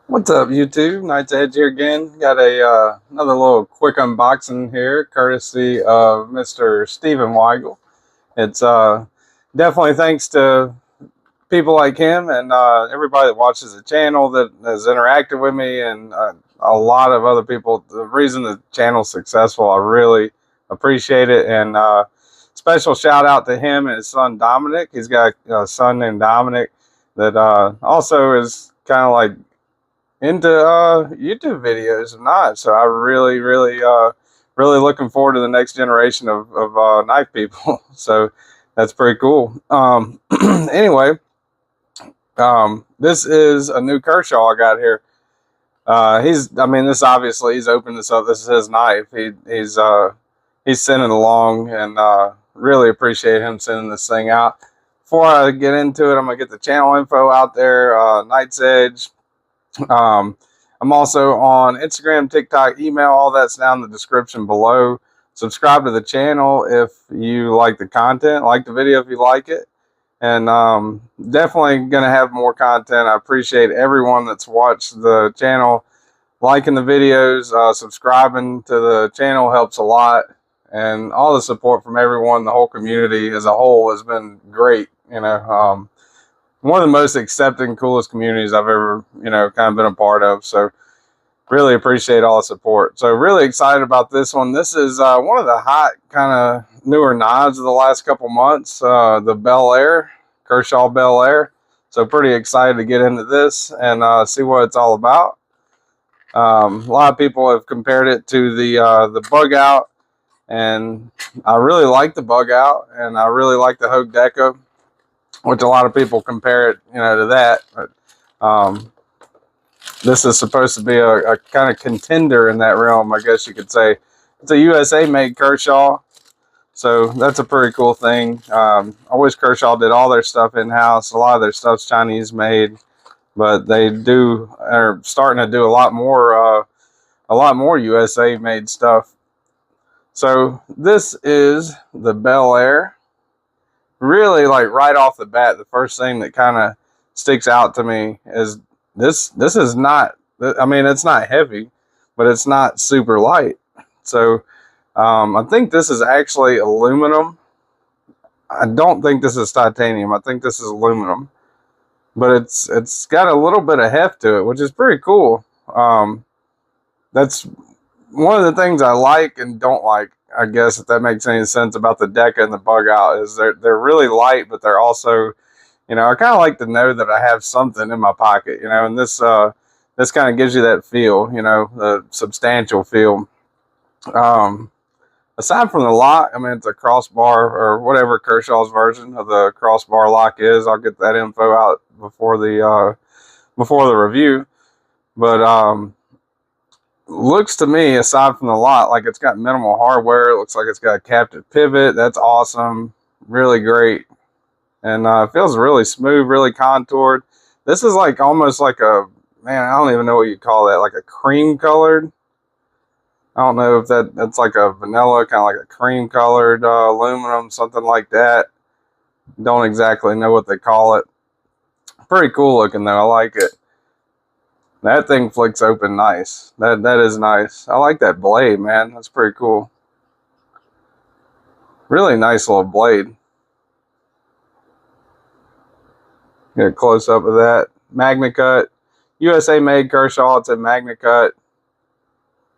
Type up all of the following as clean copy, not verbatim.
What's up, YouTube? Night's Edge here again. Got a another little quick unboxing here, courtesy of Mr. Stephen Weigel. It's definitely thanks to people like him and everybody that watches the channel that has interacted with me, and a lot of other people. The reason the channel's successful, I really appreciate it. And special shout out to him and his son Dominic. He's got a son named Dominic that also is kind of like into YouTube videos or not. So I really looking forward to the next generation of knife people. So that's pretty cool. Anyway, this is a new Kershaw I got here. I mean, this obviously he's opened this up. This is his knife. He's sending along, and really appreciate him sending this thing out. Before I get into it, I'm gonna get the channel info out there. Night's Edge. I'm also on Instagram, TikTok, email, all that's down in the description below. Subscribe to the channel if you like the content, like the video if you like it. And definitely going to have more content. I appreciate everyone that's watched the channel, liking the videos, subscribing to the channel helps a lot. And all the support from everyone, the whole community as a whole has been great. One of the most accepting, coolest communities I've ever, kind of been a part of. So really appreciate all the support. So really excited about this one. This is one of the hot kind of newer knives of the last couple months, the Bel Air, Kershaw Bel Air. So pretty excited to get into this and see what it's all about. A lot of people have compared it to the Bug Out, and I really like the Bug Out, and I really like the Hogue Deca, which a lot of people compare it, to that. But this is supposed to be a kind of contender in that realm, I guess you could say. It's a USA-made Kershaw, so that's a pretty cool thing. I wish Kershaw did all their stuff in-house. A lot of their stuff's Chinese-made, but they are starting to do a lot more USA-made stuff. So this is the Bel Air. Really, like right off the bat, the first thing that kind of sticks out to me is this is not, I mean, it's not heavy, but it's not super light. So I think this is actually aluminum. I don't think this is titanium. I think this is aluminum, but it's got a little bit of heft to it, which is pretty cool. That's one of the things I like and don't like, I guess, if that makes any sense, about the Deca and the Bug Out, is they're really light, but they're also, I kind of like to know that I have something in my pocket, and this kind of gives you that feel, the substantial feel. Aside from the lock, I mean, it's a crossbar or whatever Kershaw's version of the crossbar lock is. I'll get that info out before the review, but looks to me, aside from the lot, like it's got minimal hardware. It looks like it's got a captive pivot. That's awesome. Really great. And it feels really smooth, really contoured. This is like almost like a, man, I don't even know what you call that, like a cream colored. I don't know if that's like a vanilla, kind of like a cream colored aluminum, something like that. Don't exactly know what they call it. Pretty cool looking though. I like it. That thing flicks open nice. That is nice. I like that blade, man. That's pretty cool. Really nice little blade. Get a close up of that. Magna Cut. USA made Kershaw. It's a Magna Cut.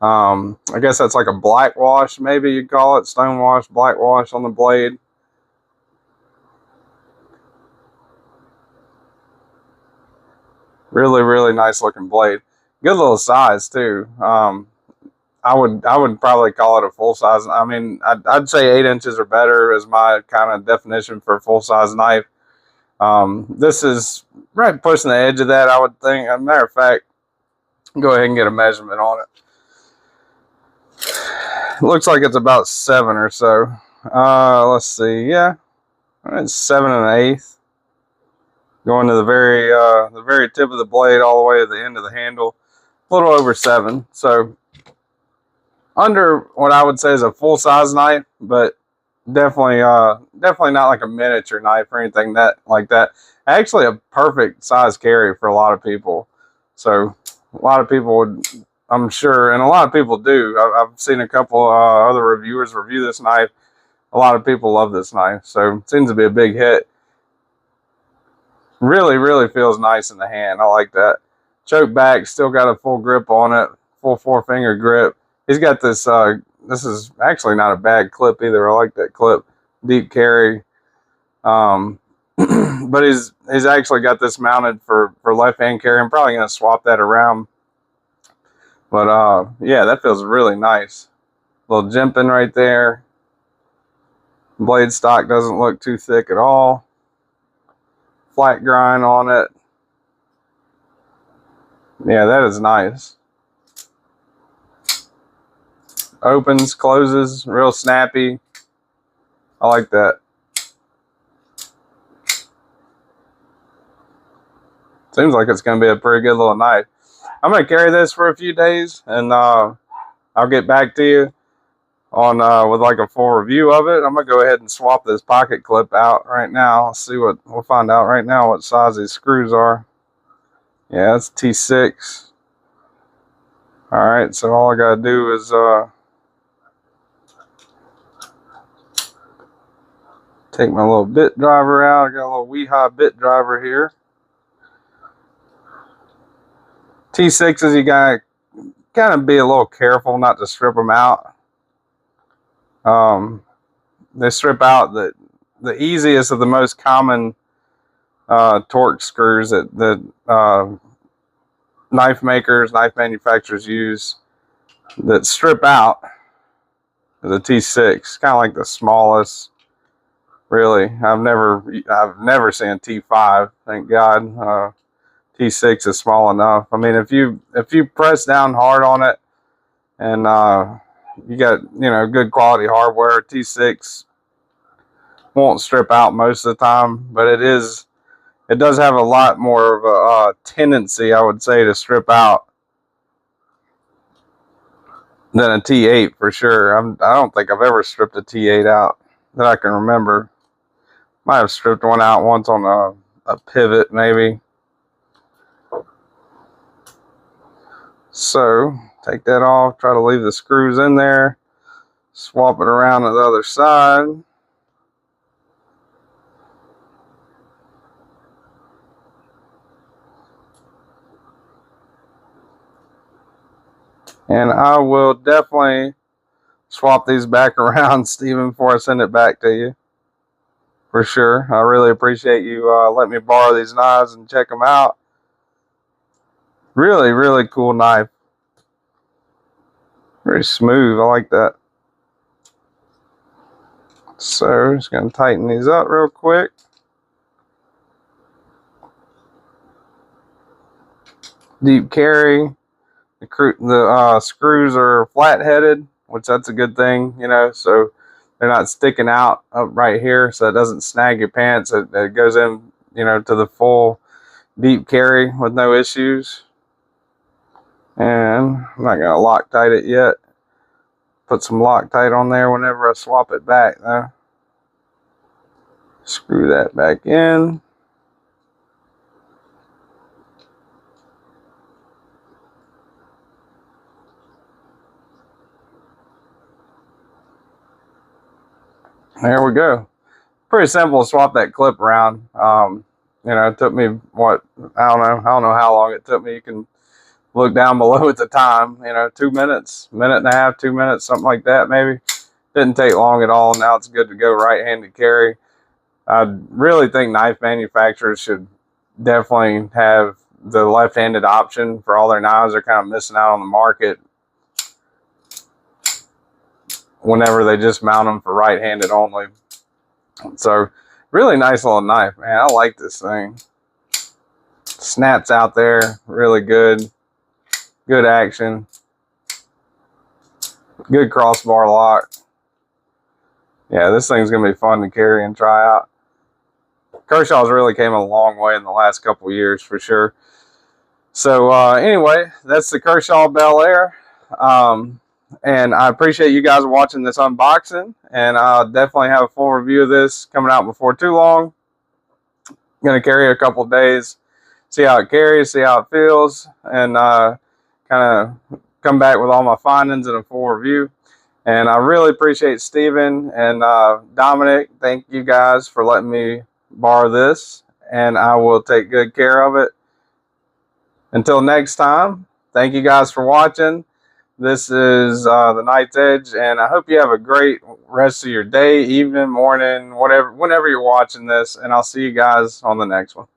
I guess that's like a black wash, maybe you'd call it. Stone wash, black wash on the blade. Really nice looking blade. Good little size too. I would probably call it a full size. I mean, I'd say 8 inches or better is my kind of definition for a full size knife. This is right pushing the edge of that, I would think. As a matter of fact, go ahead and get a measurement on it. Looks like it's about 7 or so. Let's see. Yeah, it's 7 1/8. Going to the very tip of the blade all the way to the end of the handle. A little over 7. So under what I would say is a full size knife, but definitely not like a miniature knife or anything like that. Actually a perfect size carry for a lot of people. So A lot of people would, I'm sure, and a lot of people do. I've seen a couple other reviewers review this knife. A lot of people love this knife, so it seems to be a big hit. Really, really feels nice in the hand. I like that. Choke back, still got a full grip on it, full 4-finger grip. He's got this, this is actually not a bad clip either. I like that clip. Deep carry. But he's actually got this mounted for left hand carry. I'm probably going to swap that around. But yeah, that feels really nice. Little jimping right there. Blade stock doesn't look too thick at all. Flat grind on it. Yeah, that is nice. Opens, closes, real snappy. I like that. Seems like it's going to be a pretty good little knife. I'm going to carry this for a few days, and I'll get back to you on with like a full review of it. I'm going to go ahead and swap this pocket clip out right now. Let's see what we'll find out right now what size these screws are. Yeah, it's T6. All right, so all I got to do is take my little bit driver out. I got a little Weehigh bit driver here. T6s, you gotta kind of be a little careful not to strip them out. They strip out the easiest of the most common torque screws that knife makers, knife manufacturers use that strip out the T6. Kind of like the smallest. Really, I've never seen a T5. Thank God. T6 is small enough. I mean, if you press down hard on it and you got, you know, good quality hardware, T6 won't strip out most of the time, but it does have a lot more of a tendency, I would say, to strip out than a T8 for sure. I don't think I've ever stripped a T8 out that I can remember. Might have stripped one out once on a pivot maybe. So take that off, try to leave the screws in there, swap it around to the other side. And I will definitely swap these back around, Stephen, before I send it back to you. For sure. I really appreciate you letting me borrow these knives and check them out. Really, really cool knife. Very smooth. I like that. So, just going to tighten these up real quick. Deep carry. The screws are flat-headed, which that's a good thing, you know, so they're not sticking out up right here, so it doesn't snag your pants. It goes in, you know, to the full deep carry with no issues. And I'm not going to Loctite it yet. Put some Loctite on there whenever I swap it back, though. Screw that back in. There we go. Pretty simple to swap that clip around. You know, it took me what, I don't know how long it took me. You can look down below at the time. You know, 2 minutes, minute and a half, 2 minutes, something like that maybe. Didn't take long at all. Now it's good to go right-handed carry. I really think knife manufacturers should definitely have the left-handed option for all their knives. They're kind of missing out on the market whenever they just mount them for right-handed only. So really nice little knife, man. I like this thing. Snaps out there really good. Good action. Good crossbar lock. Yeah, this thing's gonna be fun to carry and try out. Kershaw's really came a long way in the last couple years for sure. So anyway, that's the Kershaw Bel Air. And I appreciate you guys watching this unboxing, and I'll definitely have a full review of this coming out before too long. I'm going to carry it a couple of days, see how it carries, see how it feels, and kind of come back with all my findings in a full review. And I really appreciate Stephen and Dominic. Thank you guys for letting me borrow this, and I will take good care of it. Until next time, thank you guys for watching. This is the Night's Edge, and I hope you have a great rest of your day, evening, morning, whatever, whenever you're watching this, and I'll see you guys on the next one.